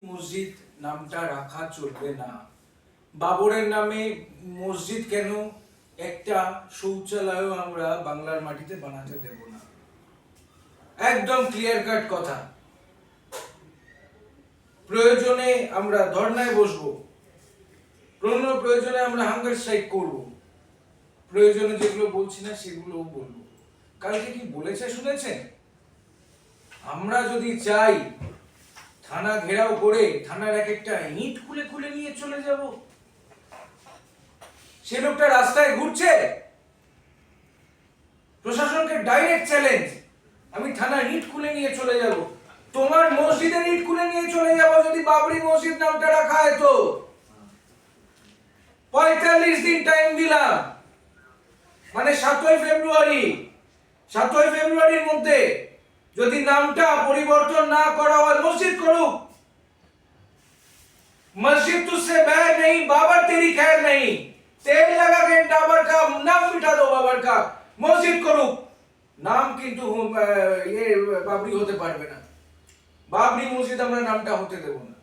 মসজিদ নামটা রাখা চলবে না। বাবরের নামে মসজিদ কেন, একটা শৌচালয়ও আমরা বাংলার মাটিতে বানাতে দেব না। একদম ক্লিয়ার কাট কথা। প্রয়োজনে আমরা ধর্নায় বসবো, প্রয়োজনে আমরা হাঙ্গার স্ট্রাইক করব, প্রয়োজনে যেগুলো বলছি না সেগুলোও বলবো। কালকে কি বলেছে শুনেছেন? আমরা যদি চাই থানা ঘেরাও করে থানার এক একটা ইট খুলে খুলে নিয়ে চলে যাব। সে লোকটা রাস্তায় ঘুরছে, প্রশাসনকে ডাইরেক্ট চ্যালেঞ্জ, আমি থানার ইট খুলে নিয়ে চলে যাব। তোমার মসজিদের ইট খুলে নিয়ে চলে যাব যদি বাবরি মসজিদ নামটা রাখা হয় তো। 45 দিন টাইম দিলাম, মানে 7ই ফেব্রুয়ারির মধ্যে যদি নামটা পরিবর্তন না করা হয়, মসজিদ করুক। मस्जिद तुझसे बैर नहीं, बाबर तेरी खैर नहीं। तेल लगा के बाबर का नाम मिटा दो, बाबर का मस्जिद करुक। नाम किंतु ये बाबरी होते पारबे ना। बाबरी मस्जिद আমরা নামটা হতে দেব না।